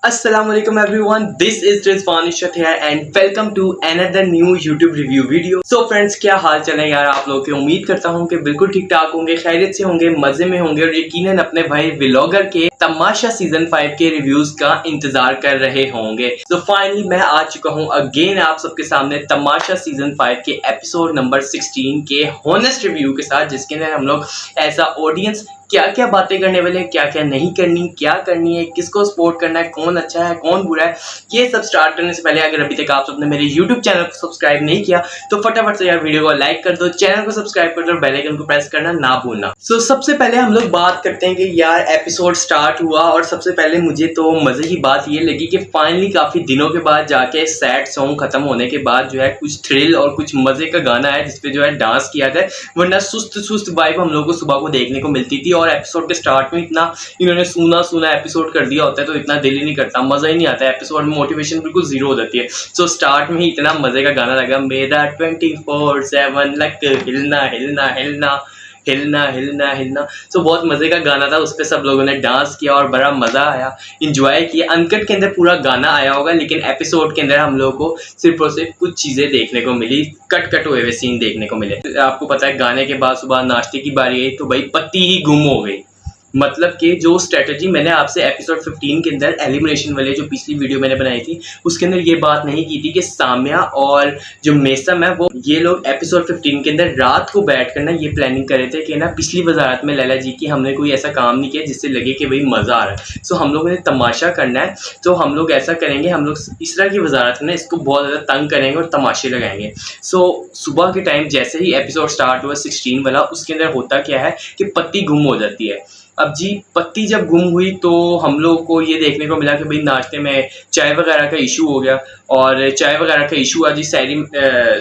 Assalamualaikum everyone, this is Rizwan Ishat here and welcome to another new YouTube review video. So friends, क्या हाल चाल है यार आप लोगों के। उम्मीद करता हूँ कि बिल्कुल ठीक ठाक होंगे, खैरियत से होंगे, मजे में होंगे और यकीनन अपने भाई व्लॉगर के तमाशा सीजन 5 के रिव्यूज का इंतजार कर रहे होंगे। तो फाइनली मैं आ चुका हूँ अगेन आप सबके सामने तमाशा सीजन 5 के एपिसोड नंबर 16 के हॉनेस्ट रिव्यू के साथ, जिसके अंदर हम लोग एज अ ऑडियंस क्या क्या बातें करने वाले हैं, क्या क्या नहीं करनी, क्या करनी है, किसको सपोर्ट करना है, कौन अच्छा है कौन बुरा है, ये सब स्टार्ट करने से पहले अगर अभी तक आप सबने मेरे YouTube चैनल को सब्सक्राइब नहीं किया तो फटाफट से यार वीडियो को लाइक कर दो, चैनल को सब्सक्राइब कर दो और बेल आइकन को प्रेस करना ना भूलना। सो सबसे पहले हम लोग बात करते हैं कि यार एपिसोड स्टार्ट हुआ और सबसे पहले मुझे तो मजे की बात ये लगी कि फाइनली काफी दिनों के बाद जाके सैड सॉन्ग खत्म होने के बाद जो है कुछ थ्रिल और कुछ मजे का गाना है जिसपे जो है डांस किया गया, वरना सुस्त वाइब हम लोग को सुबह को देखने को मिलती थी। और एपिसोड के स्टार्ट में इतना इन्होंने सूना एपिसोड कर दिया होता है तो इतना दिल ही नहीं करता, मजा ही नहीं आता। एपिसोड में मोटिवेशन बिल्कुल जीरो हो जाती है। सो स्टार्ट में ही इतना मजे का गाना लगा, मेरा 24/7 लक हिलना हिलना हिलना हिलना हिलना हिलना। सो बहुत मजे का गाना था, उस पर सब लोगों ने डांस किया और बड़ा मजा आया, इंजॉय किया। अनकट के अंदर पूरा गाना आया होगा लेकिन एपिसोड के अंदर हम लोगों को सिर्फ और सिर्फ कुछ चीजें देखने को मिली, कट हुए सीन देखने को मिले। आपको पता है गाने के बाद सुबह नाश्ते की बारी आई तो भाई पत्ती ही गुम हो गई। मतलब कि जो स्ट्रेटजी मैंने आपसे एपिसोड 15 के अंदर एलिमिनेशन वाले जो पिछली वीडियो मैंने बनाई थी उसके अंदर ये बात नहीं की थी कि साम्या और जो मेसम है वो ये लोग एपिसोड 15 के अंदर रात को बैठ कर ना ये प्लानिंग कर रहे थे कि ना पिछली वजारत में लैला जी की हमने कोई ऐसा काम नहीं किया जिससे लगे कि भाई मज़ा आ रहा है। सो हम लोगों ने तमाशा करना है तो हम लोग ऐसा करेंगे, हम लोग इस तरह की वजारत में इसको बहुत ज़्यादा तंग करेंगे और तमाशे लगाएंगे। सो सुबह के टाइम जैसे ही एपिसोड स्टार्ट हुआ 16 वाला, उसके अंदर होता क्या है कि पत्ती गुम हो जाती है। अब जी पत्ती जब गुम हुई तो हम लोग को ये देखने को मिला कि भाई नाश्ते में चाय वगैरह का इशू हो गया और चाय वगैरह का इशू आज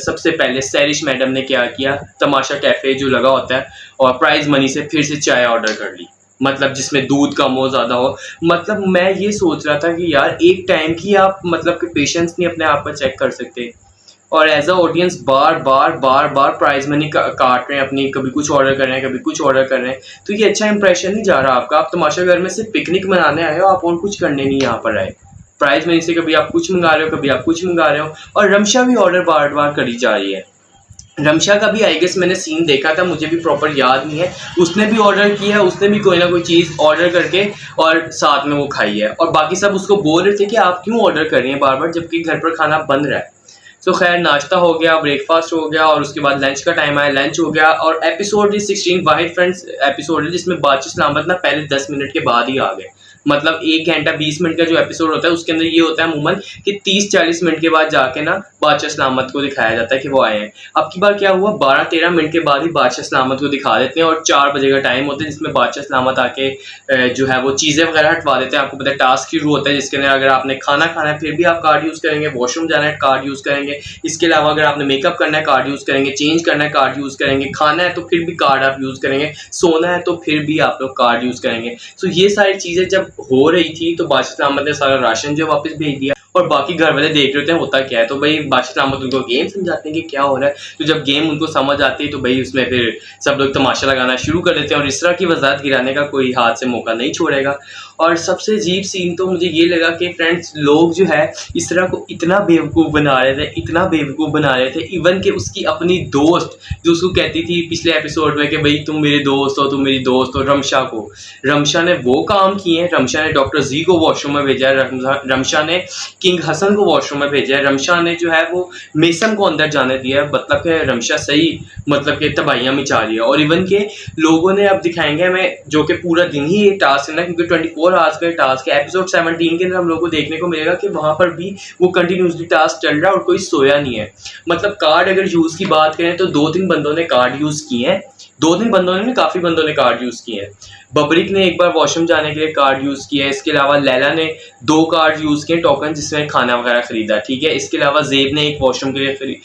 सबसे पहले सैरिश मैडम ने क्या किया, तमाशा कैफ़े जो लगा होता है और प्राइज मनी से फिर से चाय ऑर्डर कर ली, मतलब जिसमें दूध कम हो ज़्यादा हो। मतलब मैं ये सोच रहा था कि यार एक टाइम की आप मतलब कि पेशेंस नहीं अपने आप पर चेक कर सकते और एज अ ऑडियंस बार बार प्राइज मनी काट रहे हैं अपनी, कभी कुछ ऑर्डर कर रहे हैं कभी कुछ ऑर्डर कर रहे हैं, तो ये अच्छा इंप्रेशन नहीं जा रहा आपका। आप तमाशा घर में सिर्फ पिकनिक मनाने आए हो, आप और कुछ करने नहीं यहाँ पर आए। प्राइज मनी से कभी आप कुछ मंगा रहे हो कभी आप कुछ मंगा रहे हो और रमशा भी ऑर्डर बार करी जा रही है। रमशा का भी आई गेस मैंने सीन देखा था, मुझे भी प्रॉपर याद नहीं है, उसने भी ऑर्डर किया है, उसने भी कोई ना कोई चीज़ ऑर्डर करके और साथ में वो खाई है और बाकी सब उसको बोल रहे थे कि आप क्यों ऑर्डर कर रही हैं बार जबकि घर पर खाना बन रहा है। सो खैर नाश्ता हो गया, ब्रेकफास्ट हो गया और उसके बाद लंच का टाइम आया, लंच हो गया और एपिसोड 16 वाहिद फ्रेंड्स एपिसोड है जिसमें बादशाह सलामत ना पहले 10 मिनट के बाद ही आ गए। मतलब 1 घंटा 20 मिनट का जो एपिसोड होता है उसके अंदर ये होता है अमूमन कि 30-40 मिनट के बाद जाके ना बादशाह सलामत को दिखाया जाता है कि वो आए हैं। अब की बार क्या हुआ, 12-13 मिनट के बाद ही बादशाह सलामत को दिखा देते हैं और 4 बजे का टाइम होता है जिसमें बादशाह सलामत आके जो है वो चीज़ें वगैरह हटवा देते हैं। आपको पता है टास्क शुरू होता है जिसके अंदर अगर आपने खाना खाना है फिर भी आप कार्ड यूज़ करेंगे, वॉशरूम जाना है कार्ड यूज़ करेंगे, इसके अलावा अगर आपने मेकअप करना है कार्ड यूज़ करेंगे, चेंज करना है कार्ड यूज़ करेंगे, खाना है तो फिर भी कार्ड आप यूज़ करेंगे, सोना है तो फिर भी आप लोग कार्ड यूज़ करेंगे। सो ये सारी चीज़ें जब हो रही थी तो बादशाह सलामत ने सारा राशन जो वापस भेज दिया और बाकी घर वाले देख रहे होते हैं होता क्या है। तो भाई बादशाह सलामत उनको गेम समझाते हैं कि क्या हो रहा है, तो जब गेम उनको समझ आती है तो भाई उसमें फिर सब लोग तमाशा लगाना शुरू कर देते हैं और इस तरह की वजाहत गिराने का कोई हाथ से मौका नहीं छोड़ेगा। और सबसे अजीब सीन तो मुझे ये लगा कि फ्रेंड्स लोग जो है इस तरह को इतना बेवकूफ़ बना रहे थे, इतना बेवकूफ़ बना रहे थे, इवन कि उसकी अपनी दोस्त जो उसको कहती थी पिछले एपिसोड में कि भाई तुम मेरे दोस्त हो, तुम मेरी दोस्त हो, रमशा ने वो काम किए हैं। रमशा ने डॉक्टर जी को वॉशरूम में भेजा है, रमशा ने किंग हसन को वॉशरूम में भेजा है, रमशा ने जो है वो मेसम को अंदर जाने दिया है। मतलब कि रमशा सही मतलब कि तबाहियाँ मचा रही है। और इवन के लोगों ने अब दिखाएंगे हमें जो कि पूरा दिन ही ये टास्क है ना, क्योंकि 24 आवर्स का टास्क है। एपिसोड 17 के अंदर हम लोग को देखने को मिलेगा कि वहाँ पर भी वो कंटिन्यूसली टास्क चल रहा है और कोई सोया नहीं है। मतलब कार्ड अगर यूज़ की बात करें तो 2-3 बंदों ने कार्ड यूज़ किए हैं, 2-3 बंदों ने काफ़ी बंदों ने कार्ड यूज़ किए हैं। बबरिक ने एक बार वॉशरूम जाने के लिए कार्ड यूज़ किया है, इसके अलावा लैला ने 2 कार्ड यूज़ किए टोकन जिसमें खाना वगैरह ख़रीदा, ठीक है। इसके अलावा ज़ेब ने एक वॉशरूम के लिए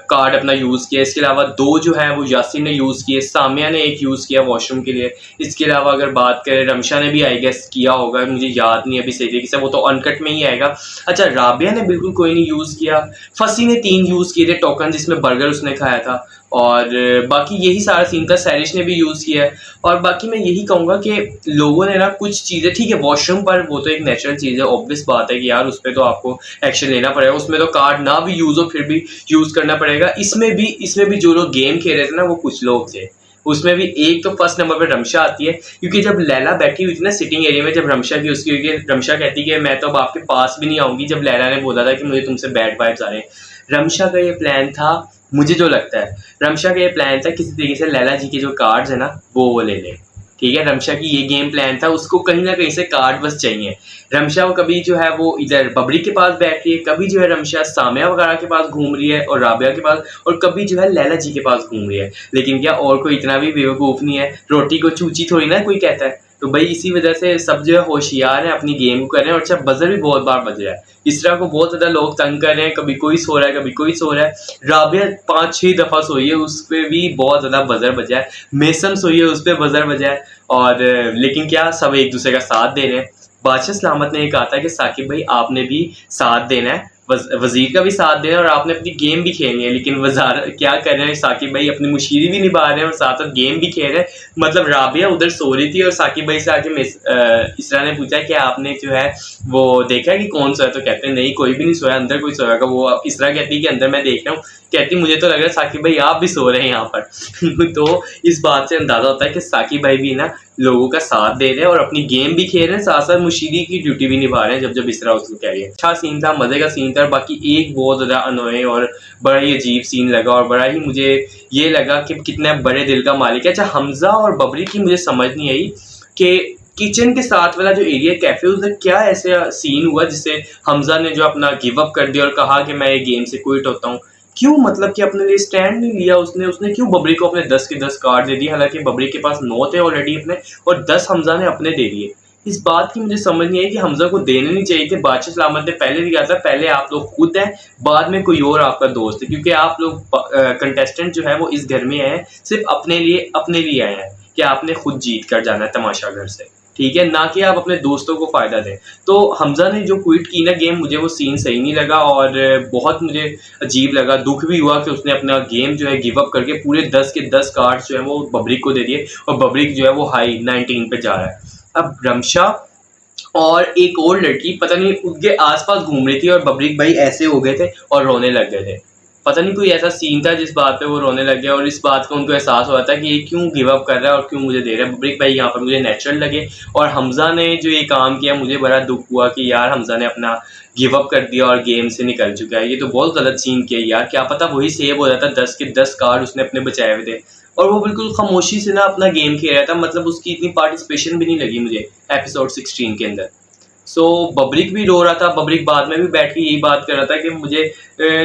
कार्ड अपना यूज़ किया, इसके अलावा 2 जो है वो यासिन ने यूज़ किए, सामिया ने एक यूज़ किया वॉशरूम के लिए। इसके अलावा अगर बात करें रमशा ने भी आई गेस किया होगा, मुझे याद नहीं अभी सही तरीके से, वो तो अनकट में ही आएगा। अच्छा राबिया ने बिल्कुल कोई नहीं यूज़ किया। फसी ने 3 यूज़ किए थे टोकन जिसमें बर्गर उसने खाया था और बाकी यही सारा सीन था, सैरिश ने भी यूज़ किया है। और बाकी मैं यही कहूँगा कि लोगों ने ना कुछ चीज़ें, ठीक है वॉशरूम पर वो तो एक नेचुरल चीज़ है, ऑब्वियस बात है कि यार उस पर तो आपको एक्शन लेना पड़ेगा, उसमें तो कार्ड ना भी यूज़ हो फिर भी यूज़ करना पड़ेगा। इसमें भी जो लोग गेम खेल रहे थे ना वो कुछ लोग थे, उसमें भी एक तो फर्स्ट नंबर पे रमशा आती है, क्योंकि जब लैला बैठी हुई थी ना सिटिंग एरिया में, जब रमशा की उसकी हुई, रमशा कहती कि मैं तो अब आपके पास भी नहीं आऊंगी, जब लैला ने बोला था कि मुझे तुमसे बैड वाइब्स आ रहे हैं। रमशा का ये प्लान था, मुझे जो लगता है रमशा का ये प्लान था किसी तरीके से लैला जी के जो कार्ड्स है ना वो ले ले। ठीक है, रमशा की ये गेम प्लान था, उसको कहीं ना कहीं से कार्ड बस चाहिए। रमशा वो कभी जो है वो इधर बबरी के पास बैठ रही है, कभी जो है रमशा सामिया वगैरह के पास घूम रही है और राबिया के पास, और कभी जो है लैला जी के पास घूम रही है। लेकिन क्या और कोई इतना भी बेवकूफ़ नहीं है, रोटी को चूची थोड़ी ना कोई कहता है। तो भाई इसी वजह से सब जो है होशियार हैं, अपनी गेम को कर रहे हैं। और अच्छा बजर भी बहुत बार बज रहा है, इस तरह को बहुत ज़्यादा लोग तंग कर रहे हैं, कभी कोई सो रहा है कभी कोई सो रहा है। राबिया 5-6 दफ़ा सोई है, उस पर भी बहुत ज़्यादा बजर बजा है। मेसम सोई है, उस पर बजर बजा है। और लेकिन क्या सब एक दूसरे का साथ दे रहे हैं। बादशाह सलामत ने ये कहा था कि साकिब भाई आपने भी साथ देना है, वजीर का भी साथ देना है और आपने अपनी गेम भी खेलनी है। लेकिन वजार क्या कर रहे हैं, साकिब भाई अपनी मुशीरी भी निभा रहे हैं और साथ साथ गेम भी खेल रहे हैं। मतलब राबिया उधर सो रही थी और साकिब भाई से आके इसरा ने पूछा कि आपने जो है वो देखा है कि कौन सोया, तो कहते हैं नहीं कोई भी नहीं सोया, अंदर कोई सोया का। वो इसरा कहती है कि अंदर मैं देख रहा हूँ, कहती मुझे तो लग रहा है साकिब भाई आप भी सो रहे हैं यहाँ पर। तो इस बात से अंदाजा होता है कि साकिब भाई भी ना लोगों का साथ दे रहे हैं और अपनी गेम भी खेल रहे हैं, साथ साथ मुशीरी की ड्यूटी भी निभा रहे हैं जब जब इसरा उसको कह रही है। अच्छा सीन था, मजे का सीन था। बाकी एक बहुत ज़्यादा अनोए और बड़ा ही अजीब सीन लगा और बड़ा ही मुझे ये लगा कि कितना बड़े दिल का मालिक है। अच्छा हमजा और बबरी की मुझे समझ नहीं आई कि किचन के साथ वाला जो एरिया कैफे उधर क्या ऐसा सीन हुआ जिससे हमजा ने जो अपना गिव अप कर दिया और कहा कि मैं ये गेम से क्विट होता हूँ। क्यों, मतलब कि अपने लिए स्टैंड नहीं लिया उसने क्यों बबरी को अपने 10 के 10 कार्ड दे दिए, हालांकि बबरी के पास 9 थे ऑलरेडी अपने और 10 हमजा ने अपने दे दिए। इस बात की मुझे समझ नहीं आई कि हमजा को देने नहीं चाहिए थे। बादशाह सलामत ने पहले भी कहा था पहले आप लोग खुद हैं, बाद में कोई और आपका दोस्त है, क्योंकि आप लोग कंटेस्टेंट जो है वो इस घर में आए हैं सिर्फ अपने लिए आए हैं कि आपने खुद जीत कर जाना है तमाशा घर से, ठीक है, ना कि आप अपने दोस्तों को फ़ायदा दें। तो हमजा ने जो क्विट की ना गेम, मुझे वो सीन सही नहीं लगा और बहुत मुझे अजीब लगा। दुख भी हुआ कि उसने अपना गेम जो है गिव अप करके पूरे 10 के 10 कार्ड्स जो है वो बबरिक को दे दिए और बबरिक जो है वो हाई 19 पे जा रहा है। अब रमशा और एक और लड़की पता नहीं उनके आसपास घूम रही थी और बबरिक भाई ऐसे हो गए थे और रोने लग गए थे। पता नहीं कोई ऐसा सीन था जिस बात पे वो रोने लग गया और इस बात का उनको एहसास हुआ था कि ये क्यों गिव अप कर रहा है और क्यों मुझे दे रहा है। बबरिक भाई यहाँ पर मुझे नेचुरल लगे और हमजा ने जो ये काम किया मुझे बड़ा दुख हुआ कि यार हमजा ने अपना गिव अप कर दिया और गेम से निकल चुका है। ये तो बहुत गलत सीन किया यार, क्या पता वही सेव हो जाता, 10 के 10 कार्ड उसने अपने बचाए हुए थे और वो बिल्कुल खामोशी से ना अपना गेम खेल रहा था। मतलब उसकी इतनी पार्टिसिपेशन भी नहीं लगी मुझे एपिसोड 16 के अंदर। सो बबरिक भी रो रहा था, बबरिक बाद में भी बैठ के यही बात कर रहा था कि मुझे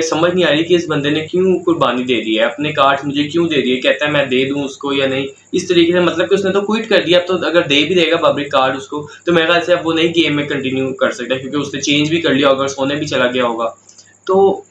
समझ नहीं आ रही कि इस बंदे ने क्यों कुर्बानी दे दी है, अपने कार्ड्स मुझे क्यों दे दिए, कहता है मैं दे दूं उसको या नहीं, इस तरीके से। मतलब कि उसने तो क्विट कर दिया, अब तो अगर दे भी देगा बबरिक कार्ड उसको तो मेरे ख्याल से अब वो नहीं गेम में कंटिन्यू कर सकता क्योंकि उसने चेंज भी कर लिया होगा, सोने भी चला गया होगा। तो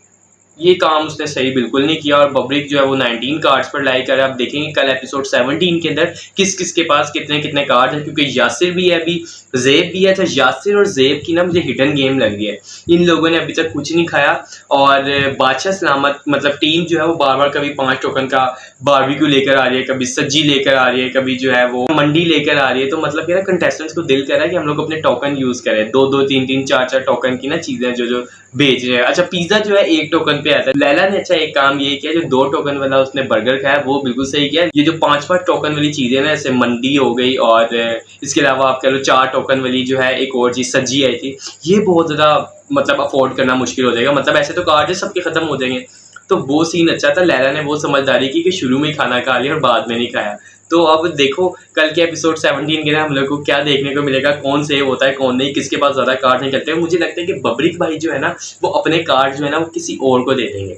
ये काम उसने सही बिल्कुल नहीं किया और बबरिक जो है वो 19 कार्ड्स पर लाई कर। आप देखेंगे कल एपिसोड 17 के अंदर किस किस के पास कितने कितने कार्ड हैं, क्योंकि यासिर भी है, अभी ज़ेब भी है। अच्छा यासिर और ज़ेब की ना मुझे हिडन गेम लग रही है, इन लोगों ने अभी तक कुछ नहीं खाया और बादशाह सलामत मतलब टीम जो है वो बार बार कभी 5 टोकन का बारबेक्यू लेकर आ रही है, कभी सज्जी लेकर आ रही है, कभी जो है वो मंडी लेकर आ रही है। तो मतलब क्या कंटेस्टेंट्स को दिल कर रहा है कि हम लोग अपने टोकन यूज़ करें, 2-2 3-3 4-4 टोकन की ना चीज़ें जो बेच रहे हैं। अच्छा पिज़्ज़ा जो है 1 टोकन पे आता है। लैला ने अच्छा एक काम ये किया, जो 2 टोकन वाला उसने बर्गर खाया वो बिल्कुल सही किया। ये जो 5-5 टोकन वाली चीज़ें ना जैसे मंडी हो गई और इसके अलावा आप कह लो 4 टोकन वाली जो है एक और चीज़ सज्जी आई थी, ये बहुत ज़्यादा मतलब अफोर्ड करना मुश्किल हो जाएगा। मतलब ऐसे तो कार्ड सबके ख़त्म हो जाएंगे, तो वो सीन अच्छा था। लैला ने वो समझदारी की कि शुरू में ही खाना खा लिया और बाद में नहीं खाया। तो अब देखो कल के एपिसोड 17 के ना हम लोग को क्या देखने को मिलेगा, कौन सेव होता है कौन नहीं, किसके पास ज़्यादा कार्ड निकलते हैं। मुझे लगता है कि बबरिक भाई जो है ना वो अपने कार्ड जो है ना वो किसी और को दे देंगे।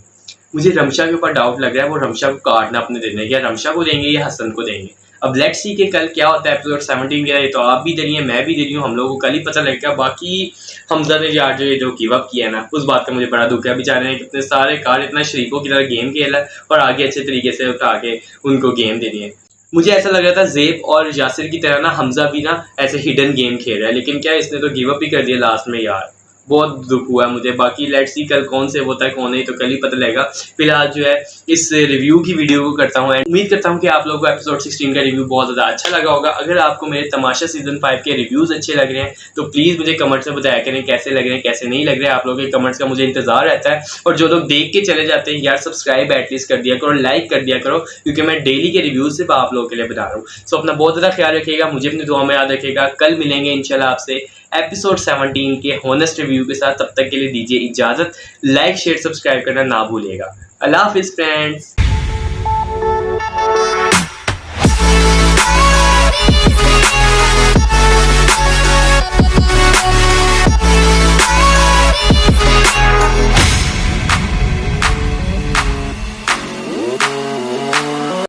मुझे रमशा के ऊपर डाउट लग रहा है वो रमशा को कार्ड ना अपने दे देंगे, या रमशा को देंगे या हसन को देंगे। अब लेट्स सी के कल क्या होता है एपिसोड 17 के। ये तो आप भी दे रही हैं, मैं भी दे रही हूँ, हम लोगों को कल ही पता लगेगा। बाकी हमजा ने यार जो गिव अप किया है ना उस बात का मुझे बड़ा दुख है। बेचारे ने कितने सारे कार्ड इतना शरीफों की तरह गेम खेला और आगे अच्छे तरीके से उठा के उनको गेम दे दिए। मुझे ऐसा लग रहा था ज़ेब और यासिर की तरह ना हमजा भी ना ऐसे हिडन गेम खेल रहा है, लेकिन क्या इसने तो गिव अप ही कर दिया लास्ट में यार। बहुत दुख हुआ है मुझे। बाकी लेट्स सी कल कौन से होता है कौन नहीं, तो कल ही पता लगेगा। फिलहाल जो है इस रिव्यू की वीडियो को करता हूँ एंड उम्मीद करता हूँ कि आप लोगों को एपिसोड 16 का रिव्यू बहुत ज़्यादा अच्छा लगा होगा। अगर आपको मेरे तमाशा सीजन 5 के रिव्यूज़ अच्छे लग रहे हैं तो प्लीज़ मुझे कमेंट्स में बताया करें कैसे लग रहे हैं कैसे नहीं लग रहे हैं। आप लोगों के कमेंट्स का मुझे इंतजार रहता है। और जो लोग देख के चले जाते हैं यार, सब्सक्राइब एटलीस्ट कर दिया करो, लाइक कर दिया करो, क्योंकि मैं डेली के रिव्यूज सिर्फ आप लोगों के लिए बता रहा हूँ। सो अपना बहुत ज़्यादा ख्याल रखिएगा, मुझे अपनी दुआ में याद रखिएगा। कल मिलेंगे इंशाल्लाह आपसे एपिसोड 17 के हॉनेस्ट रिव्यू के साथ। तब तक के लिए दीजिए इजाजत। लाइक शेयर सब्सक्राइब करना ना भूलिएगा। अल्लाह हाफिज़ फ्रेंड्स।